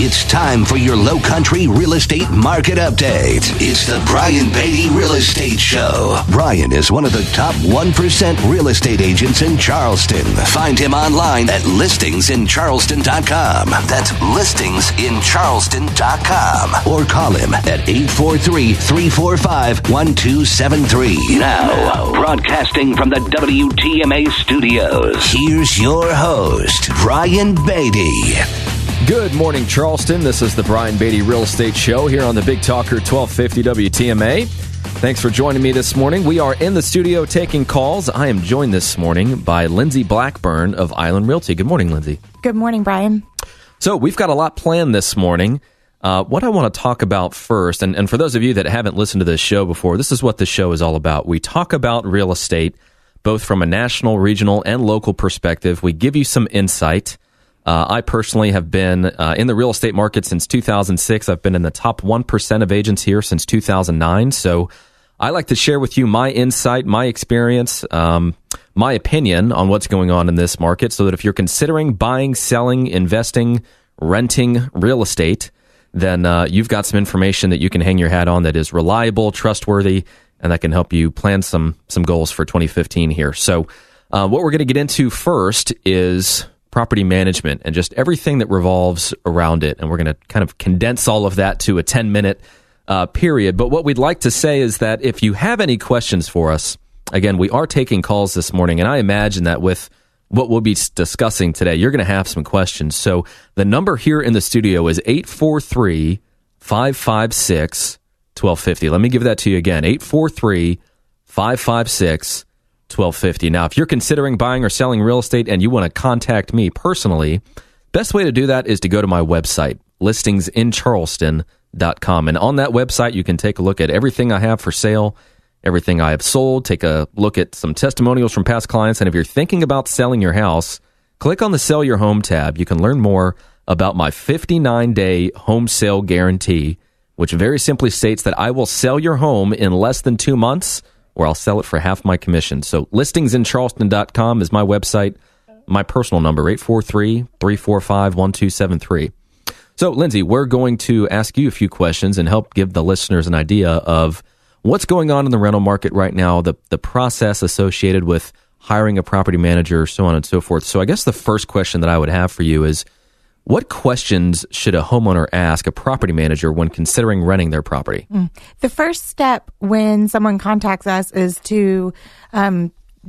It's time for your Low Country real estate market update. It's the Brian Beatty Real Estate Show. Brian is one of the top 1% real estate agents in Charleston. Find him online at listingsincharleston.com. That's listingsincharleston.com. Or call him at 843-345-1273. Now, broadcasting from the WTMA studios, here's your host, Brian Beatty. Good morning, Charleston. This is the Brian Beatty Real Estate Show here on the Big Talker 1250 WTMA. Thanks for joining me this morning. We are in the studio taking calls. I am joined this morning by Lindsay Blackburn of Island Realty. Good morning, Lindsay. Good morning, Brian. So we've got a lot planned this morning. What I want to talk about first, and for those of you that haven't listened to this show before, this is what the show is all about. We talk about real estate, both from a national, regional, and local perspective. We give you some insight. I personally have been in the real estate market since 2006. I've been in the top 1% of agents here since 2009. So I like to share with you my insight, my experience, my opinion on what's going on in this market, so that if you're considering buying, selling, investing, renting real estate, then you've got some information that you can hang your hat on that is reliable, trustworthy, and that can help you plan some goals for 2015 here. So what we're going to get into first is property management and just everything that revolves around it. And we're going to kind of condense all of that to a 10-minute period. But what we'd like to say is that if you have any questions for us, again, we are taking calls this morning, and I imagine that with what we'll be discussing today, you're going to have some questions. So the number here in the studio is 843-556-1250. Let me give that to you again, 843-556-1250. Now, if you're considering buying or selling real estate and you want to contact me personally, best way to do that is to go to my website, listingsincharleston.com. And on that website, you can take a look at everything I have for sale, everything I have sold, take a look at some testimonials from past clients. And if you're thinking about selling your house, click on the Sell Your Home tab. You can learn more about my 59-day home sale guarantee, which very simply states that I will sell your home in less than 2 months, or I'll sell it for half my commission. So listingsincharleston.com is my website. My personal number, 843-345-1273. So, Lindsay, we're going to ask you a few questions and help give the listeners an idea of what's going on in the rental market right now, the process associated with hiring a property manager, so on and so forth. So I guess the first question that I would have for you is, what questions should a homeowner ask a property manager when considering renting their property? The first step when someone contacts us is to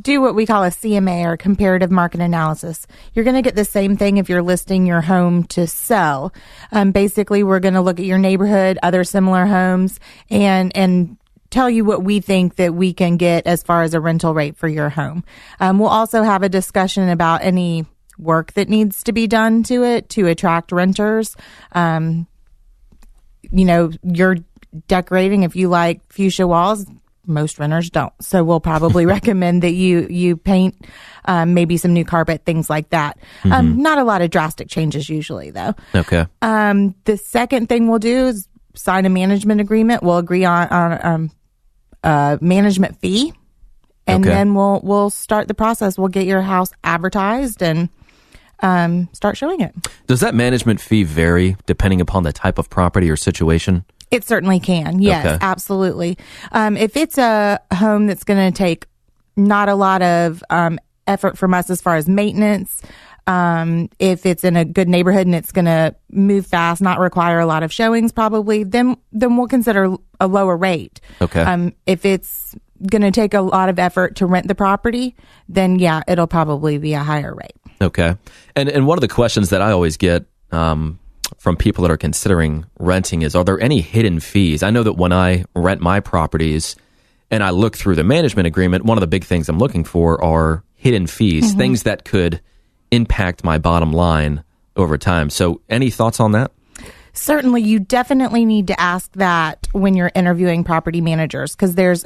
do what we call a CMA, or comparative market analysis. You're going to get the same thing if you're listing your home to sell. Basically, we're going to look at your neighborhood, other similar homes, and tell you what we think that we can get as far as a rental rate for your home. We'll also have a discussion about any work that needs to be done to it to attract renters. You're decorating. If you like fuchsia walls, most renters don't. So we'll probably recommend that you paint, maybe some new carpet, things like that. Not a lot of drastic changes usually, though. Okay. The second thing we'll do is sign a management agreement. We'll agree on a management fee, and then we'll start the process. We'll get your house advertised and start showing it. Does that management fee vary depending upon the type of property or situation? It certainly can. Yes, absolutely. If it's a home that's going to take not a lot of effort from us as far as maintenance, if it's in a good neighborhood and it's going to move fast, not require a lot of showings probably, then we'll consider a lower rate. Okay. If it's going to take a lot of effort to rent the property, then yeah, it'll probably be a higher rate. Okay. And one of the questions that I always get from people that are considering renting is, are there any hidden fees? I know that when I rent my properties and I look through the management agreement, one of the big things I'm looking for are hidden fees, things that could impact my bottom line over time. So any thoughts on that? Certainly, you definitely need to ask that when you're interviewing property managers, because there's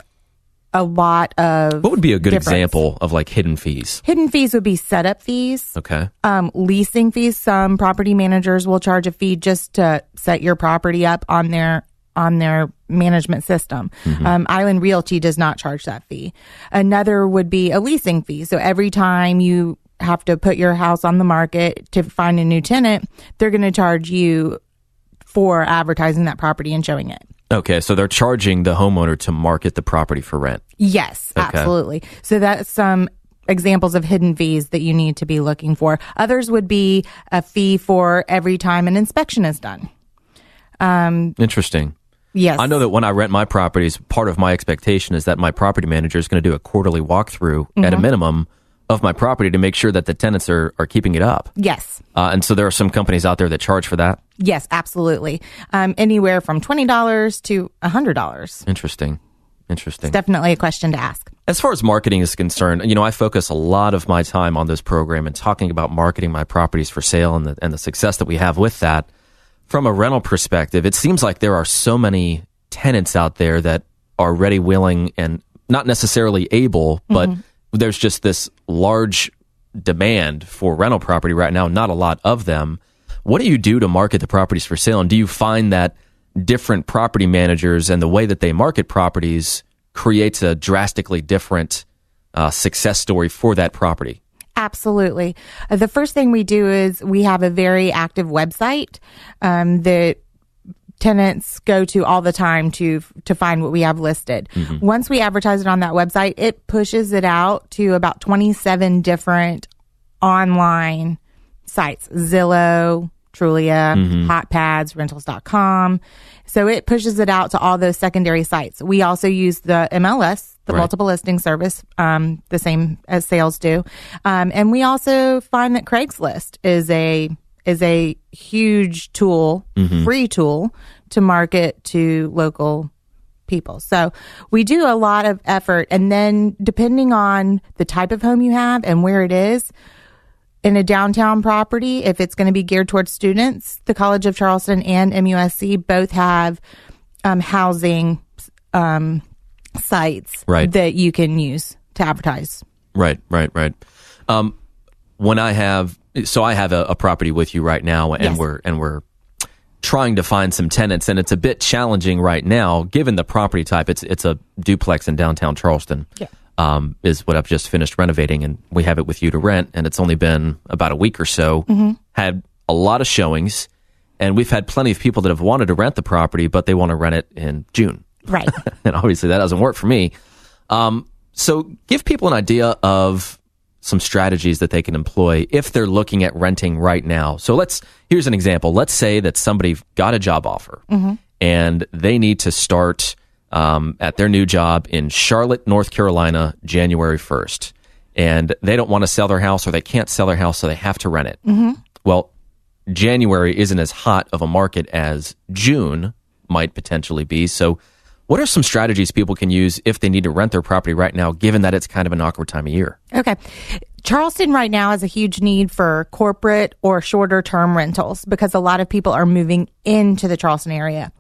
a lot of What would be a good example of like hidden fees? Hidden fees would be setup fees. Okay. Leasing fees. Some property managers will charge a fee just to set your property up on their management system. Island Realty does not charge that fee. Another would be a leasing fee. So every time you have to put your house on the market to find a new tenant, they're going to charge you for advertising that property and showing it. Okay, so they're charging the homeowner to market the property for rent. Yes, absolutely. So that's some examples of hidden fees that you need to be looking for. Others would be a fee for every time an inspection is done. Interesting. Yes. I know that when I rent my properties, part of my expectation is that my property manager is going to do a quarterly walkthrough at a minimum of my property to make sure that the tenants are keeping it up. Yes. And so there are some companies out there that charge for that? Yes, absolutely. Anywhere from $20 to $100. Interesting. It's definitely a question to ask. As far as marketing is concerned, I focus a lot of my time on this program and talking about marketing my properties for sale and the success that we have with that. From a rental perspective, it seems like there are so many tenants out there that are ready, willing, and not necessarily able, but there's just this large demand for rental property right now, not a lot of them. What do you do to market the properties for sale? And do you find that different property managers and the way that they market properties creates a drastically different success story for that property? Absolutely. The first thing we do is we have a very active website that tenants go to all the time to find what we have listed. Once we advertise it on that website, it pushes it out to about 27 different online sites, Zillow, Trulia, HotPads, Rentals.com. So it pushes it out to all those secondary sites. We also use the MLS, the multiple listing service, the same as sales do. And we also find that Craigslist is a huge tool, free tool to market to local people. So we do a lot of effort. And then depending on the type of home you have and where it is, in a downtown property, if it's going to be geared towards students, the College of Charleston and MUSC both have housing sites that you can use to advertise. Right. When I have a property with you right now, and we're trying to find some tenants, and it's a bit challenging right now given the property type. It's a duplex in downtown Charleston. Yeah. Is what I've just finished renovating, and we have it with you to rent, and it's only been about a week or so. Had a lot of showings, and we've had plenty of people that have wanted to rent the property, but they want to rent it in June. Right. And obviously that doesn't work for me. So give people an idea of some strategies that they can employ if they're looking at renting right now. So here's an example. Let's say that somebody got a job offer and they need to start at their new job in Charlotte, North Carolina, January 1st. And they don't want to sell their house, or they can't sell their house, so they have to rent it. Well, January isn't as hot of a market as June might potentially be. So what are some strategies people can use if they need to rent their property right now, given that it's kind of an awkward time of year? Okay. Charleston right now has a huge need for corporate or shorter term rentals because a lot of people are moving into the Charleston area.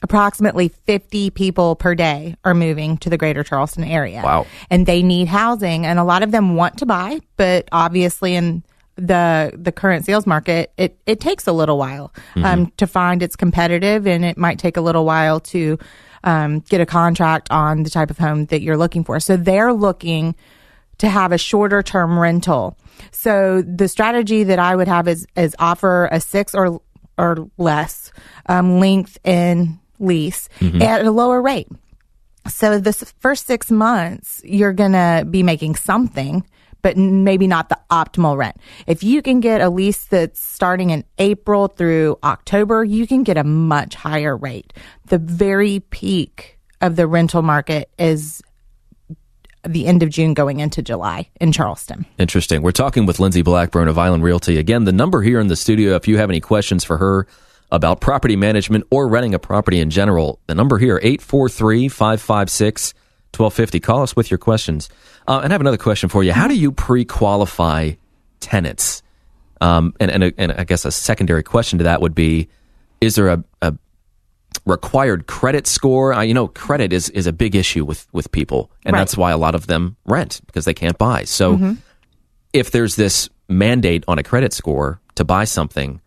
Approximately 50 people per day are moving to the greater Charleston area. Wow. And they need housing, and a lot of them want to buy, but obviously in the current sales market, it takes a little while to find it's competitive, and it might take a little while to get a contract on the type of home that you're looking for. So they're looking to have a shorter term rental. So the strategy that I would have is offer a 6 or less length in lease at a lower rate. So the first 6 months, you're going to be making something, but maybe not the optimal rent. If you can get a lease that's starting in April through October, you can get a much higher rate. The very peak of the rental market is the end of June going into July in Charleston. Interesting. We're talking with Lindsay Blackburn of Island Realty. Again, the number here in the studio, if you have any questions for her about property management or renting a property in general, the number here, 843-556-1250. Call us with your questions. And I have another question for you. How do you pre-qualify tenants? And I guess a secondary question to that would be, is there a required credit score? Credit is a big issue with people, and that's why a lot of them rent, because they can't buy. So if there's this mandate on a credit score to buy something,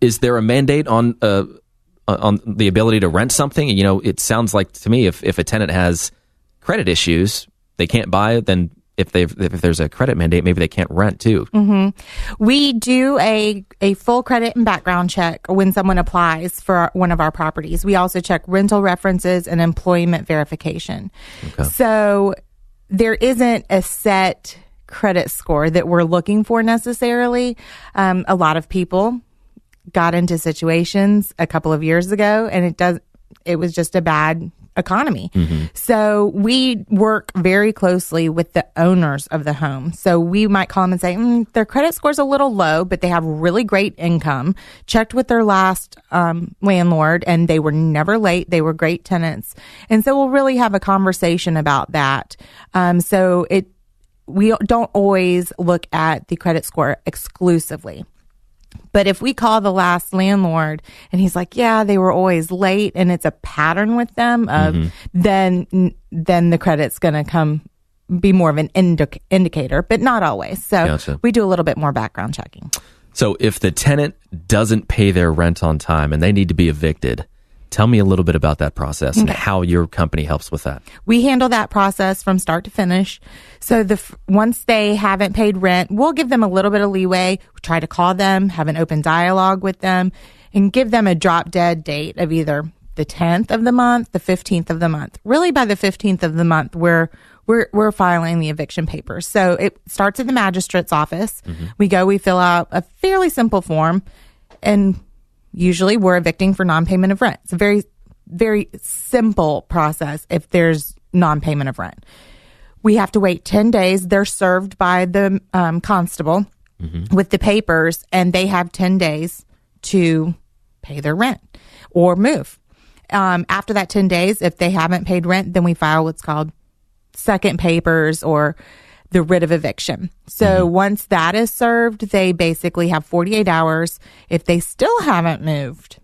is there a mandate on the ability to rent something? It sounds like to me if a tenant has credit issues, they can't buy it, then if there's a credit mandate, maybe they can't rent too. We do a full credit and background check when someone applies for one of our properties. We also check rental references and employment verification. Okay. So there isn't a set credit score that we're looking for necessarily. A lot of people got into situations a couple of years ago, and it was just a bad economy. So we work very closely with the owners of the home. So we might call them and say, their credit score's a little low, but they have really great income. Checked with their last landlord, and they were never late. They were great tenants. And so we'll really have a conversation about that. We don't always look at the credit score exclusively. But if we call the last landlord and he's like, yeah, they were always late, and it's a pattern with them, then the credit's going to be more of an indicator, but not always. So Gotcha. We do a little bit more background checking. So if the tenant doesn't pay their rent on time and they need to be evicted, tell me a little bit about that process and how your company helps with that. We handle that process from start to finish. So once they haven't paid rent, we'll give them a little bit of leeway. We try to call them, have an open dialogue with them, and give them a drop dead date of either the 10th of the month, the 15th of the month. Really, by the 15th of the month, we're filing the eviction papers. So it starts at the magistrate's office. We fill out a fairly simple form, and usually we're evicting for non-payment of rent. It's a very, very simple process if there's non-payment of rent. We have to wait 10 days. They're served by the constable with the papers, and they have 10 days to pay their rent or move. After that 10 days, if they haven't paid rent, then we file what's called second papers or the writ of eviction. So once that is served, they basically have 48 hours. If they still haven't moved,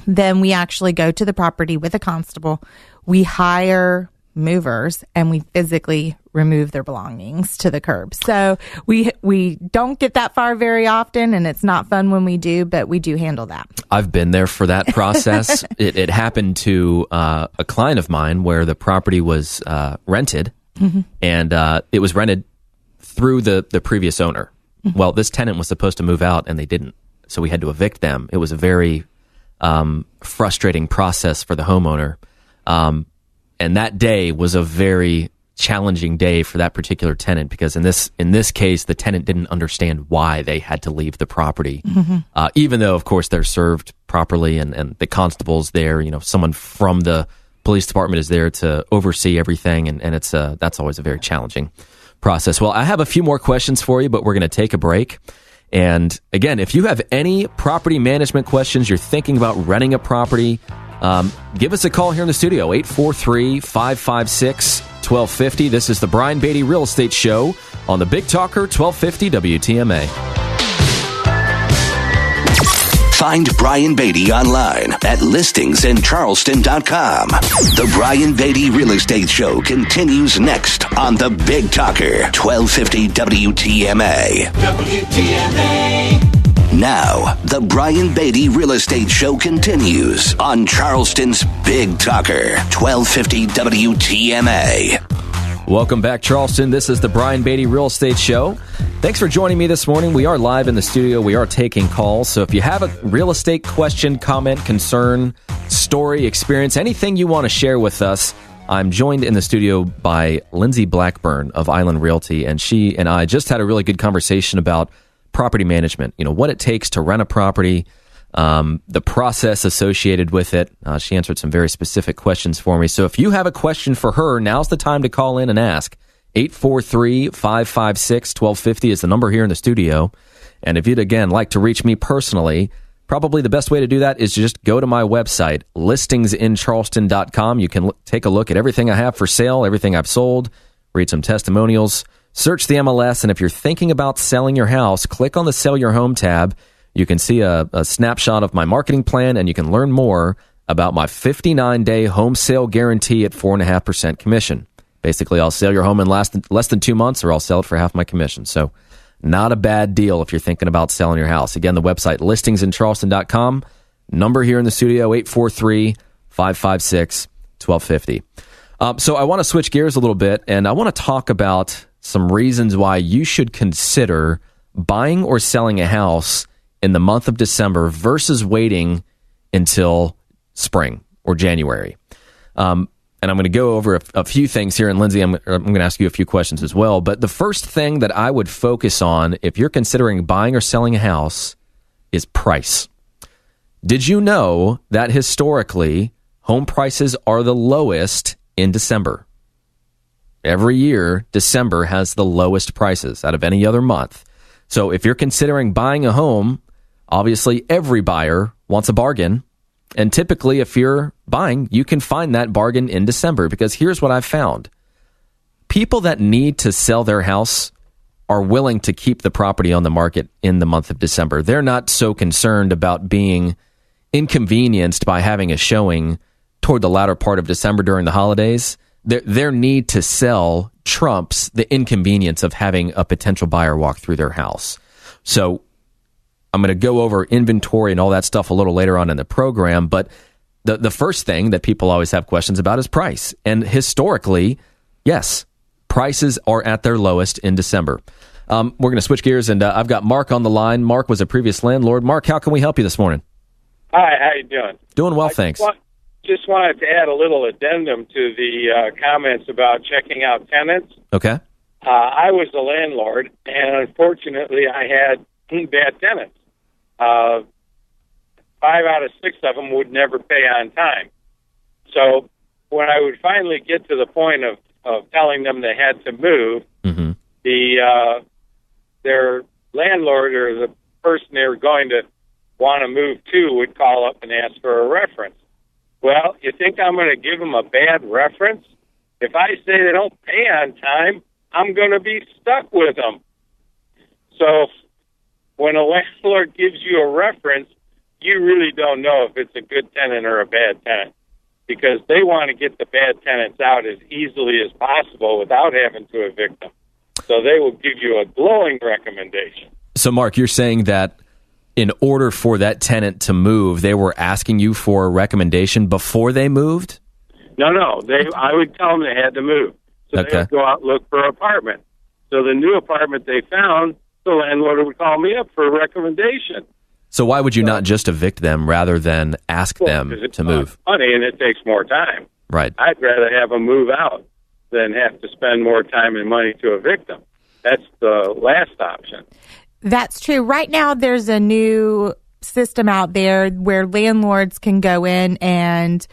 then we actually go to the property with a constable. We hire movers and we physically remove their belongings to the curb. So we don't get that far very often, and it's not fun when we do, but we do handle that. I've been there for that process. It happened to a client of mine where the property was rented. And it was rented through the previous owner. Well, this tenant was supposed to move out, and they didn't. So we had to evict them. It was a very frustrating process for the homeowner. And that day was a very challenging day for that particular tenant, because in this case, the tenant didn't understand why they had to leave the property. Even though, of course, they're served properly, and the constable's there, someone from the police department is there to oversee everything, and that's always a very challenging process. Well, I have a few more questions for you, but we're going to take a break. And again, if you have any property management questions, you're thinking about renting a property, give us a call here in the studio, 843-556-1250. This is the Brian Beatty Real Estate Show on the Big Talker 1250 WTMA. Find Brian Beatty online at listingsincharleston.com. The Brian Beatty Real Estate Show continues next on the Big Talker 1250 WTMA. Now, the Brian Beatty Real Estate Show continues on Charleston's Big Talker 1250 WTMA. Welcome back, Charleston. This is the Brian Beatty Real Estate Show. Thanks for joining me this morning. We are live in the studio. We are taking calls. So if you have a real estate question, comment, concern, story, experience, anything you want to share with us, I'm joined in the studio by Lindsay Blackburn of Island Realty, and she and I just had a really good conversation about property management, what it takes to rent a property, the process associated with it. She answered some very specific questions for me. So if you have a question for her, now's the time to call in and ask. 843-556-1250 is the number here in the studio. And if you'd, again, like to reach me personally, probably the best way to do that is just go to my website, listingsincharleston.com. You can take a look at everything I have for sale, everything I've sold, read some testimonials, search the MLS, and if you're thinking about selling your house, click on the Sell Your Home tab. You can see a snapshot of my marketing plan, and you can learn more about my 59-day home sale guarantee at 4.5% commission. Basically, I'll sell your home in less than 2 months, or I'll sell it for half my commission. So not a bad deal if you're thinking about selling your house. Again, the website, listingsincharleston.com. Number here in the studio, 843-556-1250. So I want to switch gears a little bit, and I want to talk about some reasons why you should consider buying or selling a house in the month of December versus waiting until spring or January. And I'm going to go over a few things here. And Lindsay, I'm going to ask you a few questions as well. But the first thing that I would focus on if you're considering buying or selling a house is price. Did you know that historically home prices are the lowest in December? Every year, December has the lowest prices out of any other month. So if you're considering buying a home, obviously every buyer wants a bargain. And typically, if you're buying, you can find that bargain in December, because here's what I've found. People that need to sell their house are willing to keep the property on the market in the month of December. They're not so concerned about being inconvenienced by having a showing toward the latter part of December during the holidays. Their need to sell trumps the inconvenience of having a potential buyer walk through their house. So I'm going to go over inventory and all that stuff a little later on in the program, but the first thing that people always have questions about is price. And historically, yes, prices are at their lowest in December. We're going to switch gears, and I've got Mark on the line. Mark was a previous landlord. Mark, how can we help you this morning? Hi, how you doing? Doing well, thanks. Just wanted to add a little addendum to the comments about checking out tenants. Okay. I was the landlord, and unfortunately, I had bad tenants. 5 out of 6 of them would never pay on time. So when I would finally get to the point of telling them they had to move, mm-hmm. Their landlord or the person they were going to want to move to would call up and ask for a reference. Well, you think I'm going to give them a bad reference? If I say they don't pay on time, I'm going to be stuck with them. So when a landlord gives you a reference, you really don't know if it's a good tenant or a bad tenant, because they want to get the bad tenants out as easily as possible without having to evict them. So they will give you a glowing recommendation. So, Mark, you're saying that in order for that tenant to move, they were asking you for a recommendation before they moved? No. I would tell them they had to move. So Okay. they would go out and look for an apartment. So the new apartment they found, the landlord would call me up for a recommendation. So why would you not just evict them rather than ask them to move? Money, and it takes more time. Right. I'd rather have them move out than have to spend more time and money to evict them. That's the last option. That's true. Right now, there's a new system out there where landlords can go in and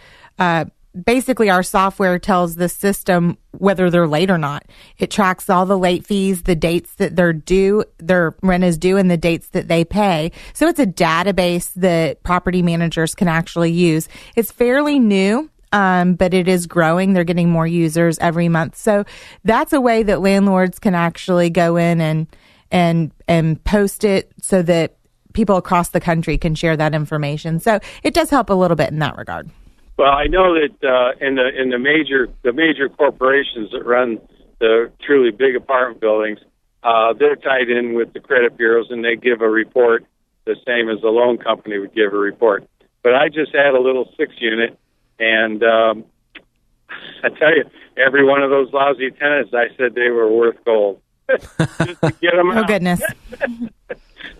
basically our software tells the system whether they're late or not. It tracks all the late fees, the dates that they're due, their rent is due, and the dates that they pay. So it's a database that property managers can actually use. It's fairly new. But it is growing. They're getting more users every month. So that's a way that landlords can actually go in and post it so that people across the country can share that information. So it does help a little bit in that regard. Well, I know that in the major corporations that run the truly big apartment buildings, they're tied in with the credit bureaus, and they give a report the same as the loan company would give a report. But I just had a little 6-unit. And I tell you, every one of those lousy tenants, I said they were worth gold. Just to get them out. Oh, goodness.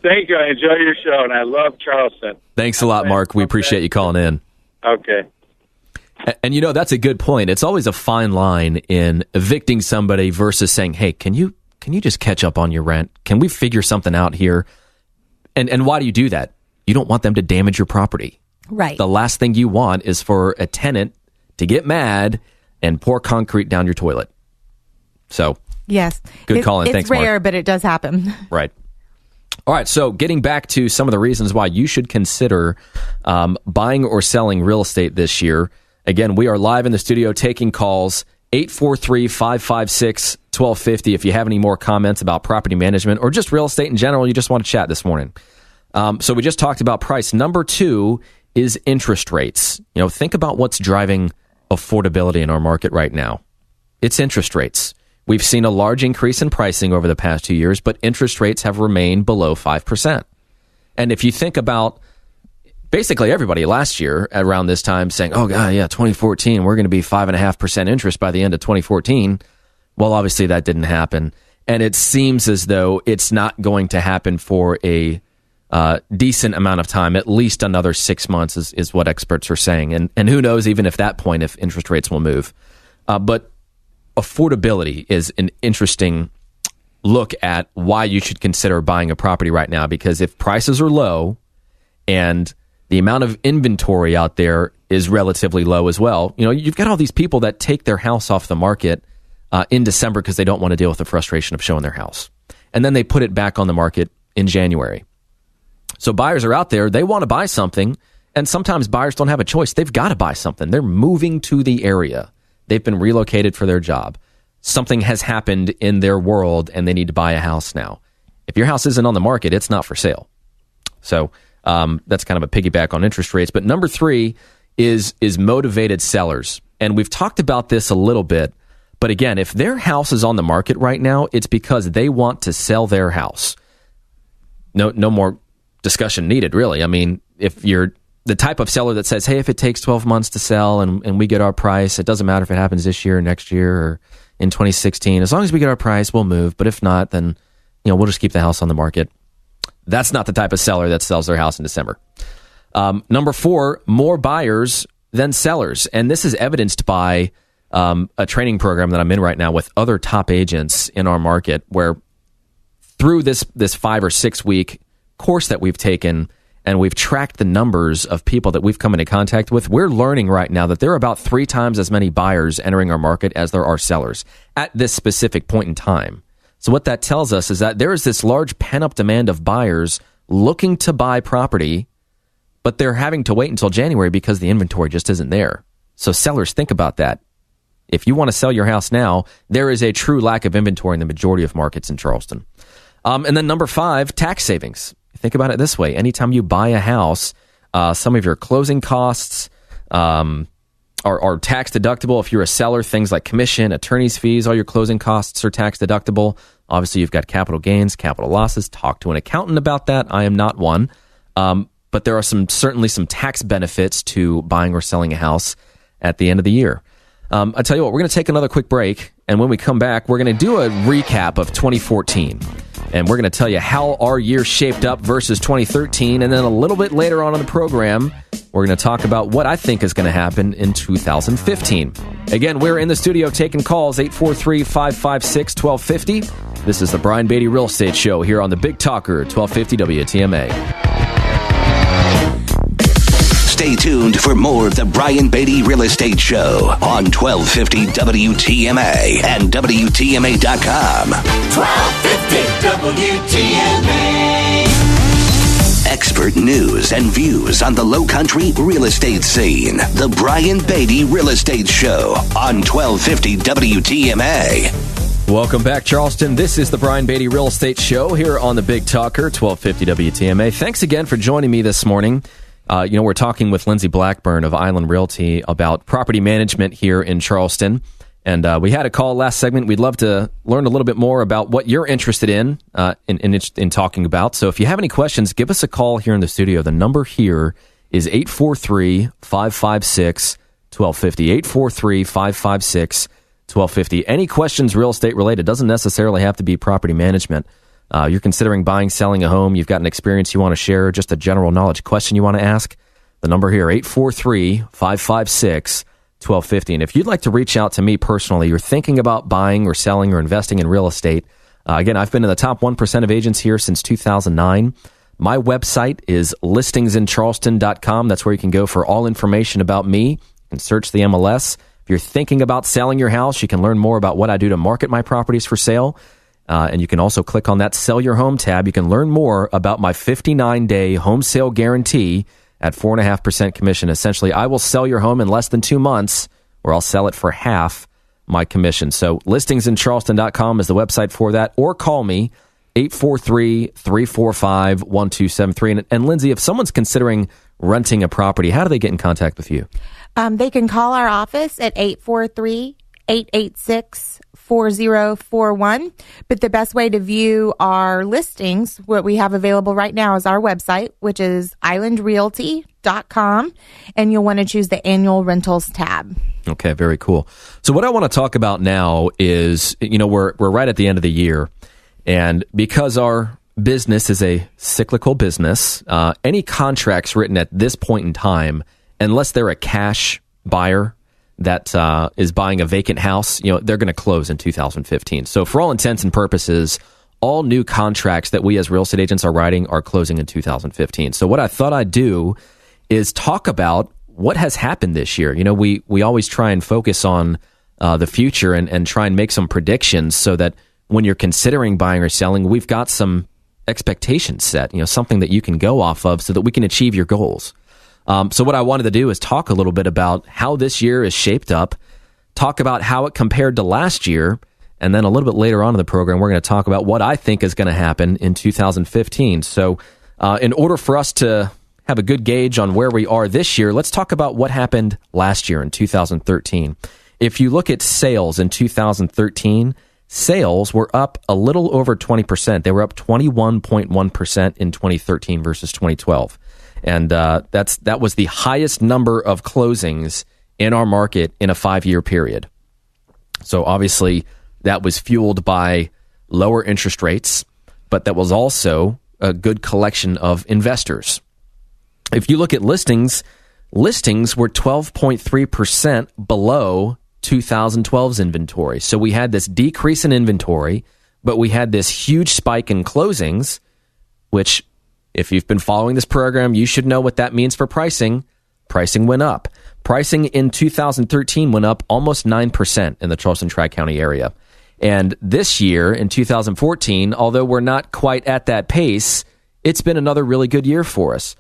Thank you. I enjoy your show, and I love Charleston. Thanks a lot, Mark. We appreciate you calling in. Okay. And, that's a good point. It's always a fine line in evicting somebody versus saying, hey, can you just catch up on your rent? Can we figure something out here? And why do you do that? You don't want them to damage your property. Right. The last thing you want is for a tenant to get mad and pour concrete down your toilet. So, yes. Good call in. It's Thanks, rare, Mark. but it does happen. Right. All right. So getting back to some of the reasons why you should consider buying or selling real estate this year. Again, we are live in the studio taking calls, 843-556-1250. If you have any more comments about property management or just real estate in general, you just want to chat this morning. So we just talked about price. Number 2 is interest rates. Think about what's driving affordability in our market right now. It's interest rates. We've seen a large increase in pricing over the past 2 years, but interest rates have remained below 5%. And if you think about basically everybody last year around this time saying, oh, God, yeah, 2014, we're going to be 5.5% interest by the end of 2014. Well, obviously that didn't happen. And it seems as though it's not going to happen for a decent amount of time, at least another 6 months is what experts are saying. And who knows, even at that point, if interest rates will move. But affordability is an interesting look at why you should consider buying a property right now, because if prices are low and the amount of inventory out there is relatively low as well, you've got all these people that take their house off the market in December because they don't want to deal with the frustration of showing their house. And then they put it back on the market in January. So buyers are out there, they want to buy something, and sometimes buyers don't have a choice. They've got to buy something. They're moving to the area. They've been relocated for their job. Something has happened in their world, and they need to buy a house now. If your house isn't on the market, it's not for sale. So that's kind of a piggyback on interest rates. But number 3 is motivated sellers. And we've talked about this a little bit. But again, if their house is on the market right now, it's because they want to sell their house. No more discussion needed, really. I mean, if you're the type of seller that says, hey, if it takes 12 months to sell and we get our price, it doesn't matter if it happens this year or next year or in 2016. As long as we get our price, we'll move. But if not, then we'll just keep the house on the market. That's not the type of seller that sells their house in December. Number 4, more buyers than sellers. And this is evidenced by a training program that I'm in right now with other top agents in our market, where through this 5 or 6 week course that we've taken, and we've tracked the numbers of people that we've come into contact with, we're learning right now that there are about 3 times as many buyers entering our market as there are sellers at this specific point in time. So what that tells us is that there is this large pent-up demand of buyers looking to buy property, but they're having to wait until January because the inventory just isn't there. So sellers, think about that. If you want to sell your house now, there is a true lack of inventory in the majority of markets in Charleston. And then number 5, tax savings. Think about it this way. Anytime you buy a house, some of your closing costs are tax deductible. If you're a seller, things like commission, attorney's fees, all your closing costs are tax deductible. Obviously, you've got capital gains, capital losses. Talk to an accountant about that. I am not one. But there are certainly some tax benefits to buying or selling a house at the end of the year. I tell you what, we're going to take another quick break. And when we come back, we're going to do a recap of 2014. And we're going to tell you how our year shaped up versus 2013. And then a little bit later on in the program, we're going to talk about what I think is going to happen in 2015. Again, we're in the studio taking calls, 843-556-1250. This is the Brian Beatty Real Estate Show here on the Big Talker, 1250 WTMA. Stay tuned for more of the Brian Beatty Real Estate Show on 1250 WTMA and WTMA.com. 1250 WTMA. Expert news and views on the Low Country real estate scene. The Brian Beatty Real Estate Show on 1250 WTMA. Welcome back, Charleston. This is the Brian Beatty Real Estate Show here on the Big Talker, 1250 WTMA. Thanks again for joining me this morning. We're talking with Lindsay Blackburn of Island Realty about property management here in Charleston. And we had a call last segment. We'd love to learn a little bit more about what you're interested in talking about. So if you have any questions, give us a call here in the studio. The number here is 843-556-1250. 843-556-1250. Any questions real estate related, doesn't necessarily have to be property management. You're considering buying, selling a home, you've got an experience you want to share, just a general knowledge question you want to ask, the number here, 843-556-1250. And if you'd like to reach out to me personally, you're thinking about buying or selling or investing in real estate, again, I've been in the top 1% of agents here since 2009. My website is listingsincharleston.com. That's where you can go for all information about me. You can search the MLS. If you're thinking about selling your house, you can learn more about what I do to market my properties for sale. And you can also click on that Sell Your Home tab. You can learn more about my 59-day home sale guarantee at 4.5% commission. Essentially, I will sell your home in less than 2 months, or I'll sell it for half my commission. So listingsincharleston.com is the website for that, or call me, 843-345-1273. And Lindsay, if someone's considering renting a property, how do they get in contact with you? They can call our office at 843-886-4041. But the best way to view our listings, what we have available right now, is our website, which is islandrealty.com. And you'll want to choose the annual rentals tab. Okay, very cool. So what I want to talk about now is, we're right at the end of the year, and because our business is a cyclical business, any contracts written at this point in time, unless they're a cash buyer that is buying a vacant house, they're going to close in 2015. So for all intents and purposes, all new contracts that we as real estate agents are writing are closing in 2015. So what I thought I'd do is talk about what has happened this year. We always try and focus on the future and try and make some predictions so that when you're considering buying or selling, we've got some expectations set, something that you can go off of so that we can achieve your goals. So what I wanted to do is talk a little bit about how this year is shaped up, talk about how it compared to last year, and then a little bit later on in the program, we're going to talk about what I think is going to happen in 2015. So in order for us to have a good gauge on where we are this year, let's talk about what happened last year in 2013. If you look at sales in 2013, sales were up a little over 20%. They were up 21.1% in 2013 versus 2012. And that was the highest number of closings in our market in a 5-year period. So obviously that was fueled by lower interest rates, but that was also a good collection of investors. If you look at listings were 12.3% below 2012's inventory. So we had this decrease in inventory, but we had this huge spike in closings, which if you've been following this program, you should know what that means for pricing. Pricing went up. Pricing in 2013 went up almost 9% in the Charleston Tri-County area. And this year, in 2014, although we're not quite at that pace, it's been another really good year for us.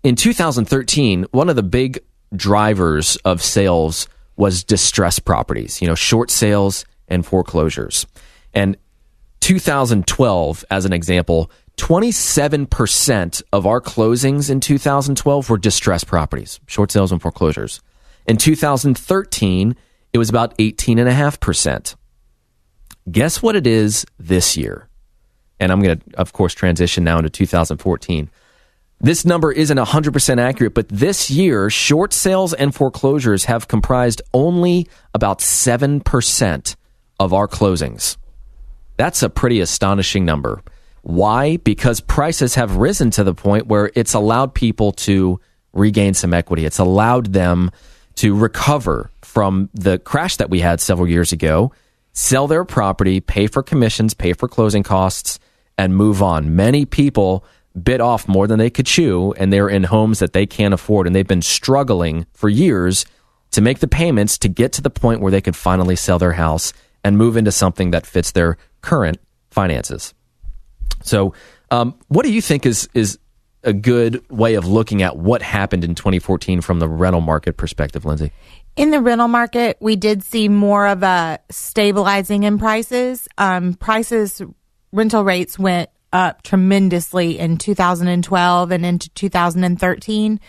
In 2013, one of the big drivers of sales was distressed properties, short sales and foreclosures. And 2012, as an example, 27% of our closings in 2012 were distressed properties, short sales and foreclosures. In 2013, it was about 18.5%. Guess what it is this year? And I'm going to, of course, transition now into 2014. This number isn't 100% accurate, but this year, short sales and foreclosures have comprised only about 7% of our closings. That's a pretty astonishing number. Why? Because prices have risen to the point where it's allowed people to regain some equity. It's allowed them to recover from the crash that we had several years ago, sell their property, pay for commissions, pay for closing costs, and move on. Many people bit off more than they could chew, and they're in homes that they can't afford, and they've been struggling for years to make the payments to get to the point where they could finally sell their house and move into something that fits their current finances. So what do you think is a good way of looking at what happened in 2014 from the rental market perspective, Lindsay? In the rental market, we did see more of a stabilizing in prices. Rental rates went up tremendously in 2012 and into 2013.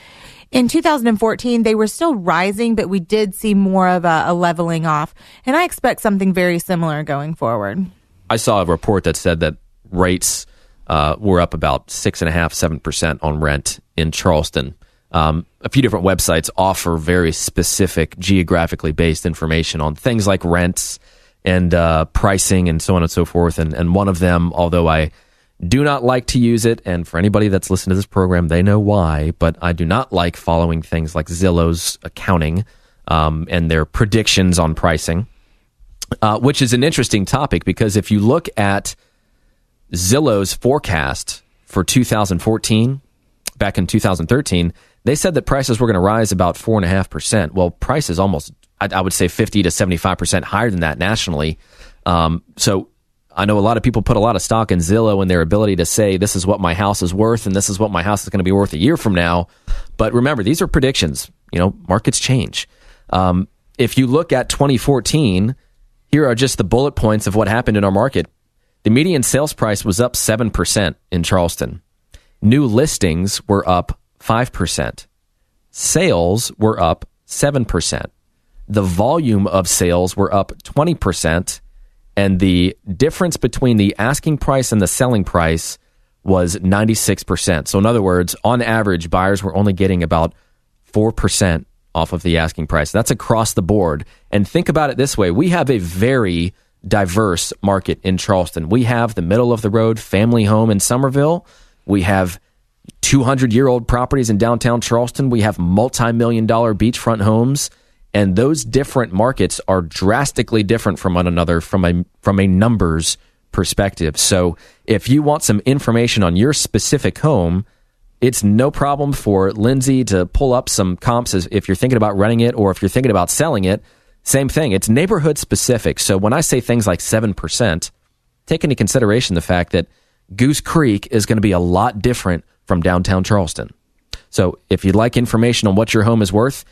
In 2014, they were still rising, but we did see more of a leveling off. And I expect something very similar going forward. I saw a report that said that rates were up about 6.5-7% on rent in Charleston. A few different websites offer very specific geographically based information on things like rents and pricing and so on and so forth. And one of them, although I do not like to use it, and for anybody that's listened to this program, they know why, but I do not like following things like Zillow's accounting and their predictions on pricing, which is an interesting topic because if you look at Zillow's forecast for 2014, back in 2013, they said that prices were going to rise about 4.5%. Well, price is almost, I would say, 50 to 75% higher than that nationally. So I know a lot of people put a lot of stock in Zillow and their ability to say, this is what my house is worth and this is what my house is going to be worth a year from now. But remember, these are predictions. Markets change. If you look at 2014, here are just the bullet points of what happened in our market. The median sales price was up 7% in Charleston. New listings were up 5%. Sales were up 7%. The volume of sales were up 20%. And the difference between the asking price and the selling price was 96%. So in other words, on average, buyers were only getting about 4% off of the asking price. That's across the board. And think about it this way. We have a very diverse market in Charleston. We have the middle-of-the-road family home in Somerville. We have 200-year-old properties in downtown Charleston. We have multi-million-dollar beachfront homes. And those different markets are drastically different from one another from a numbers perspective. So if you want some information on your specific home, it's no problem for Lindsay to pull up some comps as if you're thinking about renting it or if you're thinking about selling it. Same thing. It's neighborhood specific. So when I say things like 7%, take into consideration the fact that Goose Creek is going to be a lot different from downtown Charleston. So if you'd like information on what your home is worth,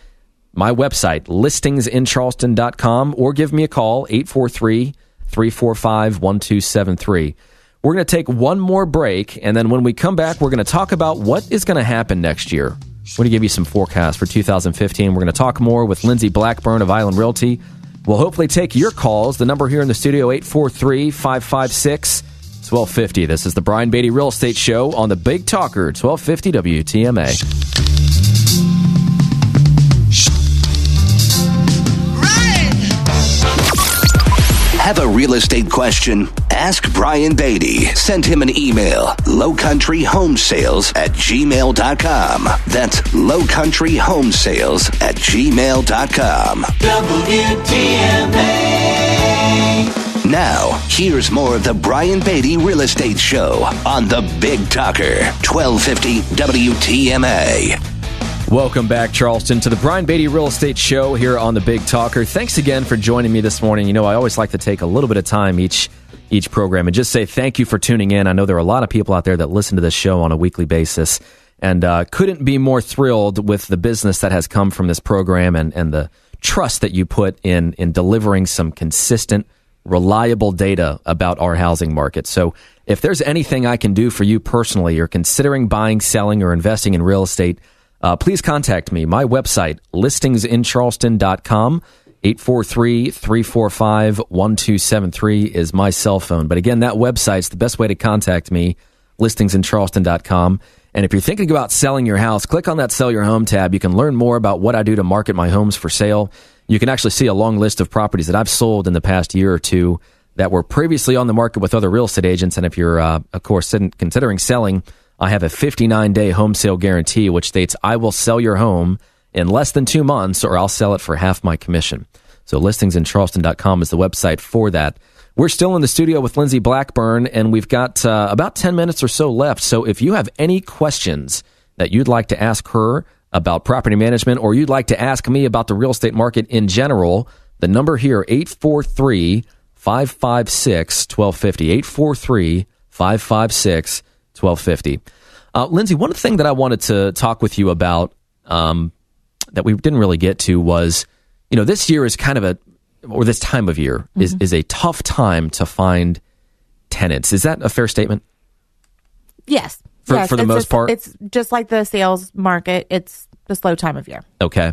my website, listingsincharleston.com, or give me a call, 843-345-1273. We're going to take one more break, and then when we come back, we're going to talk about what is going to happen next year. We're going to give you some forecasts for 2015. We're going to talk more with Lindsay Blackburn of Island Realty. We'll hopefully take your calls. The number here in the studio, 843-556-1250. This is the Brian Beatty Real Estate Show on the Big Talker, 1250 WTMA. Have a real estate question? Ask Brian Beatty. Send him an email, lowcountryhomesales@gmail.com. That's lowcountryhomesales@gmail.com. WTMA. Now, here's more of the Brian Beatty Real Estate Show on the Big Talker, 1250 WTMA. Welcome back, Charleston, to the Brian Beatty Real Estate Show here on the Big Talker. Thanks again for joining me this morning. You know, I always like to take a little bit of time each program and just say thank you for tuning in. I know there are a lot of people out there that listen to this show on a weekly basis, and couldn't be more thrilled with the business that has come from this program and the trust that you put in delivering some consistent, reliable data about our housing market. So if there's anything I can do for you personally, you're considering buying, selling, or investing in real estate, please contact me. My website, listingsincharleston.com, 843-345-1273 is my cell phone. But again, that website's the best way to contact me, listingsincharleston.com. And if you're thinking about selling your house, click on that Sell Your Home tab. You can learn more about what I do to market my homes for sale. You can actually see a long list of properties that I've sold in the past year or two that were previously on the market with other real estate agents. And if you're, of course, considering selling, I have a 59-day home sale guarantee, which states I will sell your home in less than 2 months, or I'll sell it for half my commission. So listingsincharleston.com is the website for that. We're still in the studio with Lindsay Blackburn, and we've got about 10 minutes or so left. So if you have any questions that you'd like to ask her about property management, or you'd like to ask me about the real estate market in general, the number here, 843-556-1250, 843-556-1250. Lindsay, one thing that I wanted to talk with you about that we didn't really get to was, you know, this year is kind of this time of year is a tough time to find tenants. Is that a fair statement? Yes. For the most part? It's just like the sales market. It's the slow time of year. Okay.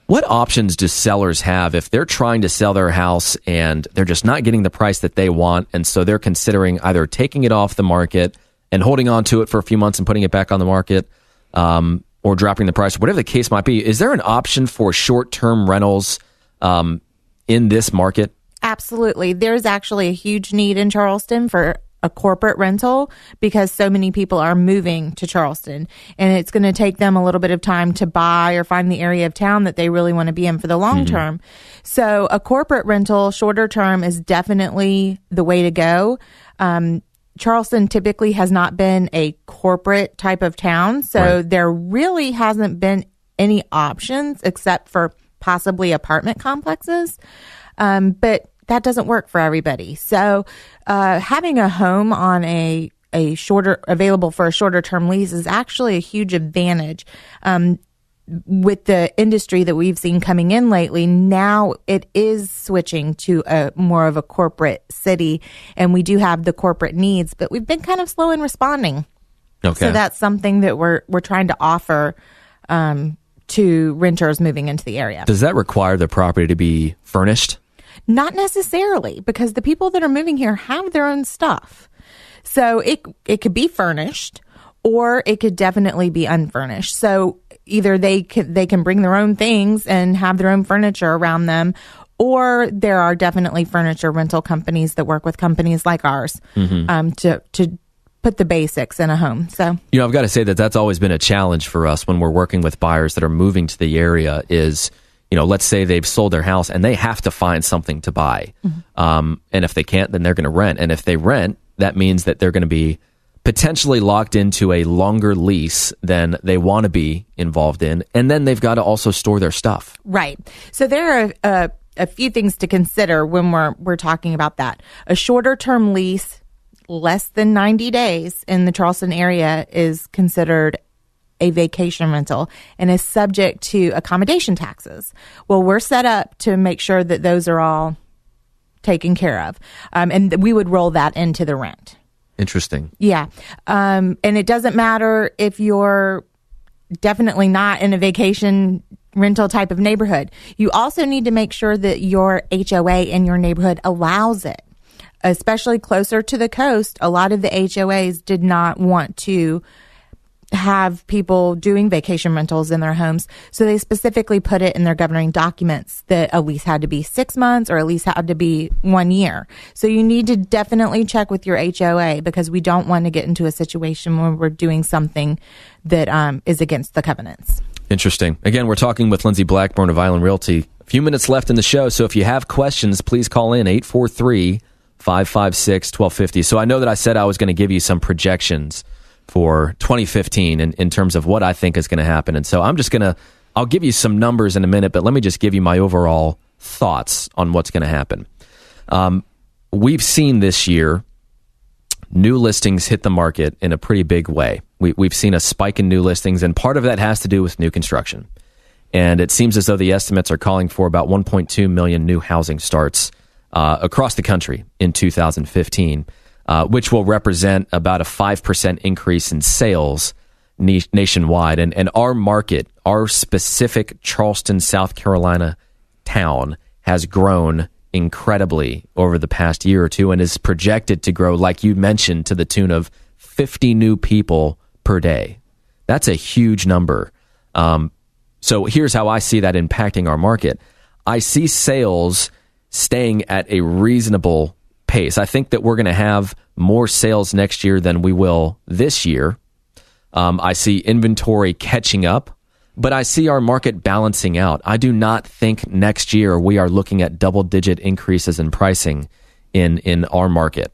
What options do sellers have if they're trying to sell their house and they're just not getting the price that they want, and so they're considering either taking it off the market and holding on to it for a few months and putting it back on the market, or dropping the price, whatever the case might be? Is there an option for short-term rentals in this market? Absolutely. There's actually a huge need in Charleston for a corporate rental because so many people are moving to Charleston, and it's going to take them a little bit of time to buy or find the area of town that they really want to be in for the long term. So a corporate rental, shorter term, is definitely the way to go. Charleston typically has not been a corporate type of town, so there really hasn't been any options except for possibly apartment complexes. But that doesn't work for everybody. So having a home on a available for a shorter term lease is actually a huge advantage. With the industry that we've seen coming in lately, now it is switching to a more of a corporate city, and we do have the corporate needs, but we've been kind of slow in responding. Okay. So that's something that we're trying to offer to renters moving into the area. Does that require the property to be furnished? Not necessarily, because the people that are moving here have their own stuff. So it could be furnished, or it could definitely be unfurnished. So either they can bring their own things and have their own furniture around them, or there are definitely furniture rental companies that work with companies like ours to put the basics in a home. So, I've got to say that's always been a challenge for us when we're working with buyers that are moving to the area is, let's say they've sold their house and they have to find something to buy. And if they can't, then they're going to rent. And if they rent, that means that they're going to be potentially locked into a longer lease than they want to be involved in. And then they've got to also store their stuff. Right. So there are a few things to consider when we're talking about that. A shorter term lease, less than 90 days in the Charleston area, is considered a vacation rental and is subject to accommodation taxes. Well, we're set up to make sure that those are all taken care of. And we would roll that into the rent. Interesting. Yeah. And it doesn't matter if you're definitely not in a vacation rental type of neighborhood. You also need to make sure that your HOA in your neighborhood allows it. Especially closer to the coast, a lot of the HOAs did not want to have people doing vacation rentals in their homes. So they specifically put it in their governing documents that a lease had to be 6 months or at least had to be 1 year. So you need to definitely check with your HOA because we don't want to get into a situation where we're doing something that is against the covenants. Interesting. Again, we're talking with Lindsay Blackburn of Island Realty. A few minutes left in the show, so if you have questions, please call in 843-556-1250. So I know that I said I was going to give you some projections for 2015 in terms of what I think is going to happen. And so I'll give you some numbers in a minute, but let me just give you my overall thoughts on what's going to happen. We've seen this year new listings hit the market in a pretty big way. We've seen a spike in new listings, and part of that has to do with new construction. And it seems as though the estimates are calling for about 1.2 million new housing starts across the country in 2015, which will represent about a 5% increase in sales nationwide. And our market, our specific Charleston, South Carolina town has grown incredibly over the past year or two and is projected to grow, like you mentioned, to the tune of 50 new people per day. That's a huge number. So here's how I see that impacting our market. I see sales staying at a reasonable pace. I think that we're going to have more sales next year than we will this year. I see inventory catching up, but I see our market balancing out. I do not think next year we are looking at double-digit increases in pricing in our market.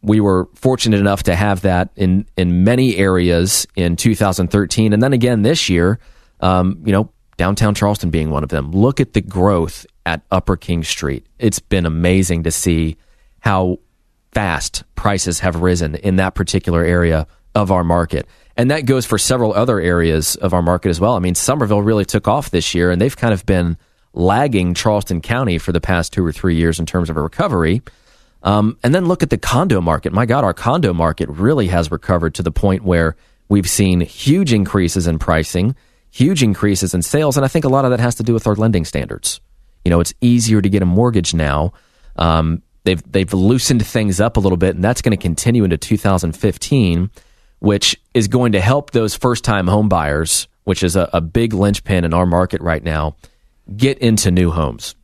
We were fortunate enough to have that in many areas in 2013, and then again this year, downtown Charleston being one of them. Look at the growth at Upper King Street. It's been amazing to see how fast prices have risen in that particular area of our market. And that goes for several other areas of our market as well. I mean, Somerville really took off this year, and they've kind of been lagging Charleston County for the past 2 or 3 years in terms of a recovery. And then look at the condo market. My God, our condo market really has recovered to the point where we've seen huge increases in pricing, huge increases in sales, and I think a lot of that has to do with our lending standards. It's easier to get a mortgage now. They've loosened things up a little bit, and that's going to continue into 2015, which is going to help those first-time home buyers, which is a big linchpin in our market right now, get into new homes.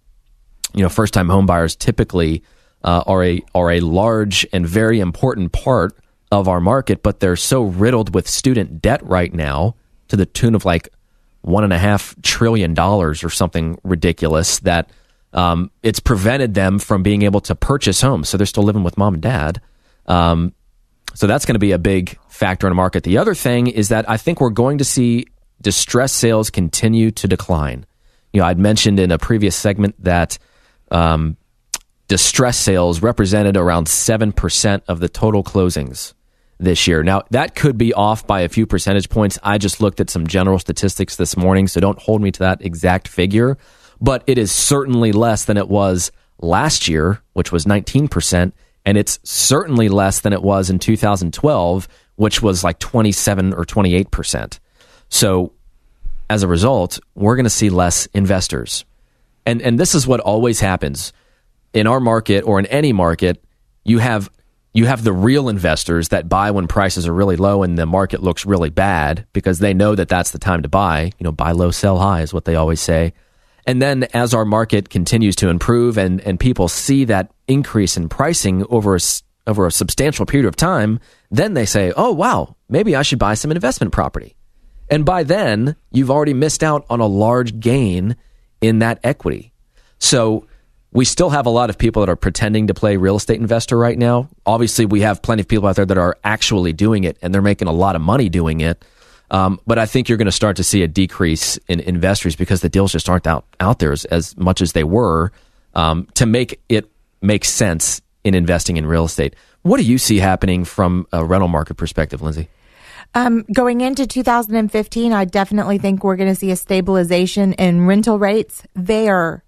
First-time home buyers typically are a large and very important part of our market, but they're so riddled with student debt right now to the tune of like $1.5 trillion or something ridiculous that it's prevented them from being able to purchase homes. So they're still living with mom and dad. So that's going to be a big factor in the market. The other thing is that I think we're going to see distressed sales continue to decline. I'd mentioned in a previous segment that distressed sales represented around 7% of the total closings this year. Now, that could be off by a few percentage points. I just looked at some general statistics this morning, so don't hold me to that exact figure. But it is certainly less than it was last year, which was 19%, and it's certainly less than it was in 2012, which was like 27 or 28%. So as a result, we're going to see less investors. And this is what always happens in our market or in any market. You have you have the real investors that buy when prices are really low and the market looks really bad because they know that that's the time to buy. Buy low, sell high is what they always say. And then as our market continues to improve and people see that increase in pricing over a substantial period of time, then they say, oh, wow, maybe I should buy some investment property. And by then, you've already missed out on a large gain in that equity. So we still have a lot of people that are pretending to play real estate investor right now. Obviously, we have plenty of people out there that are actually doing it, and they're making a lot of money doing it. But I think you're going to start to see a decrease in investors because the deals just aren't out there as much as they were to make it make sense in investing in real estate. What do you see happening from a rental market perspective, Lindsay? Going into 2015, I definitely think we're going to see a stabilization in rental rates. They are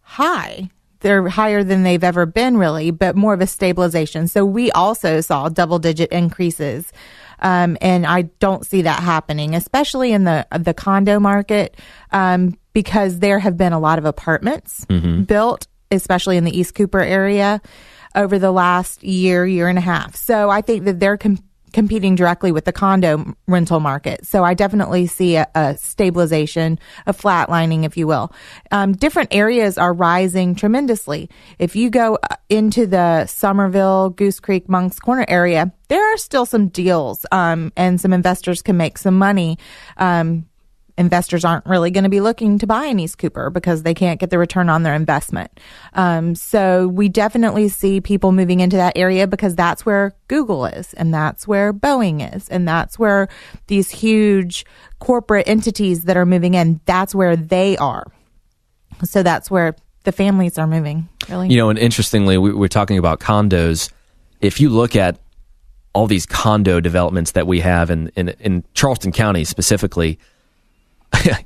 high. They're higher than they've ever been, really, but more of a stabilization. So we also saw double-digit increases, and I don't see that happening, especially in the condo market, because there have been a lot of apartments built, especially in the East Cooper area, over the last year and a half. So I think that they're competing directly with the condo rental market. So I definitely see a stabilization, a flatlining, if you will. Different areas are rising tremendously. If you go into the Somerville, Goose Creek, Moncks Corner area, there are still some deals, and some investors can make some money. Investors aren't really going to be looking to buy in East Cooper because they can't get the return on their investment. So we definitely see people moving into that area because that's where Google is, and that's where Boeing is, and that's where these huge corporate entities that are moving in, that's where they are. So that's where the families are moving, really. And interestingly, we're talking about condos. If you look at all these condo developments that we have in Charleston County specifically,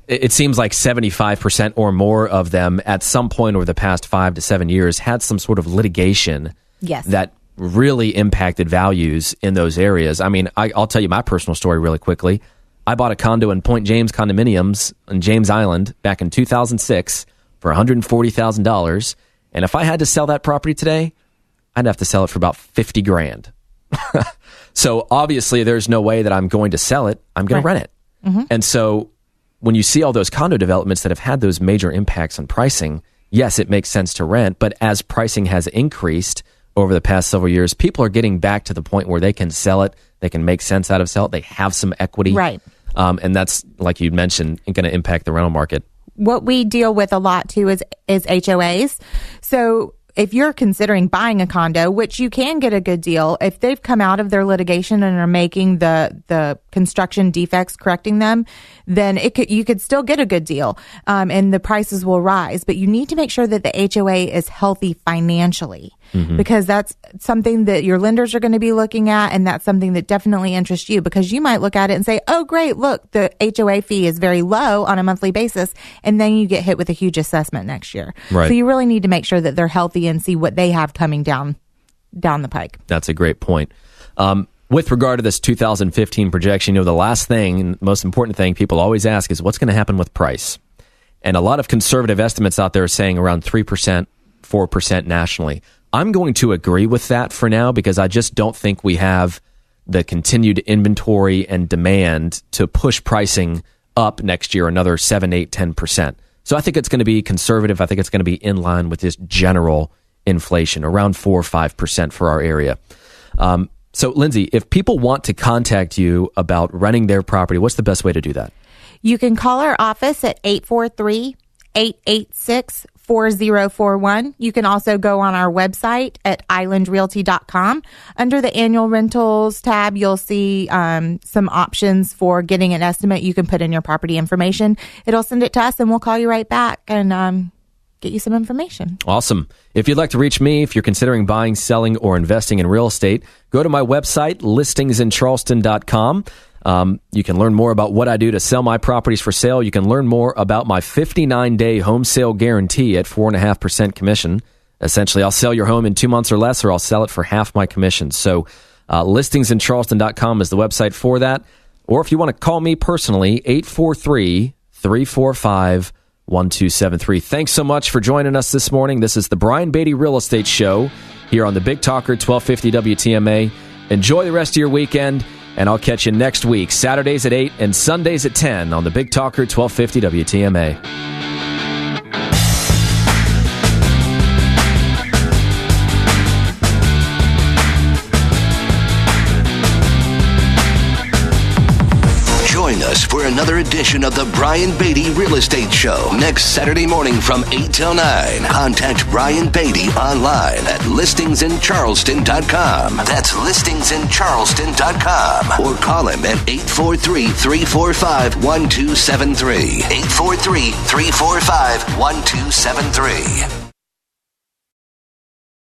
it seems like 75% or more of them at some point over the past 5 to 7 years had some sort of litigation that really impacted values in those areas. I mean, I'll tell you my personal story really quickly. I bought a condo in Point James Condominiums on James Island back in 2006 for $140,000. And if I had to sell that property today, I'd have to sell it for about $50,000. So obviously there's no way that I'm going to sell it. I'm going to rent it. Mm-hmm. And so when you see all those condo developments that have had those major impacts on pricing, yes, it makes sense to rent. But as pricing has increased over the past several years, people are getting back to the point where they can sell it. They can make sense out of sell it. They have some equity. Right. And that's, like you mentioned, going to impact the rental market. What we deal with a lot, too, is HOAs. So if you're considering buying a condo, which you can get a good deal, if they've come out of their litigation and are making the construction defects, correcting them, then you could still get a good deal, and the prices will rise. But you need to make sure that the HOA is healthy financially, because that's something that your lenders are going to be looking at, and that's something that definitely interests you, because you might look at it and say, oh, great, look, the HOA fee is very low on a monthly basis, and then you get hit with a huge assessment next year. Right. So you really need to make sure that they're healthy and see what they have coming down the pike. That's a great point. With regard to this 2015 projection, the last thing and most important thing people always ask is what's going to happen with price. And a lot of conservative estimates out there are saying around 3%, 4% nationally. I'm going to agree with that for now because I just don't think we have the continued inventory and demand to push pricing up next year another 7, 8, 10%. So I think it's going to be conservative. I think it's going to be in line with this general inflation, around 4 or 5% for our area. So, Lindsay, if people want to contact you about renting their property, what's the best way to do that? You can call our office at 843-886-4041. You can also go on our website at islandrealty.com. Under the annual rentals tab, you'll see some options for getting an estimate. You can put in your property information. It'll send it to us, and we'll call you right back and get you some information. Awesome. If you'd like to reach me, if you're considering buying, selling, or investing in real estate, go to my website, listingsincharleston.com. You can learn more about what I do to sell my properties for sale. You can learn more about my 59-day home sale guarantee at 4.5% commission. Essentially, I'll sell your home in 2 months or less, or I'll sell it for half my commission. So listingsincharleston.com is the website for that. Or if you want to call me personally, 843-345 1273. Thanks so much for joining us this morning. This is the Brian Beatty Real Estate Show here on the Big Talker 1250 WTMA. Enjoy the rest of your weekend, and I'll catch you next week, Saturdays at 8 and Sundays at 10 on the Big Talker 1250 WTMA. Join us for another edition of the Brian Beatty Real Estate Show next Saturday morning from 8 till 9. Contact Brian Beatty online at listingsincharleston.com. That's listingsincharleston.com. Or call him at 843-345-1273. 843-345-1273.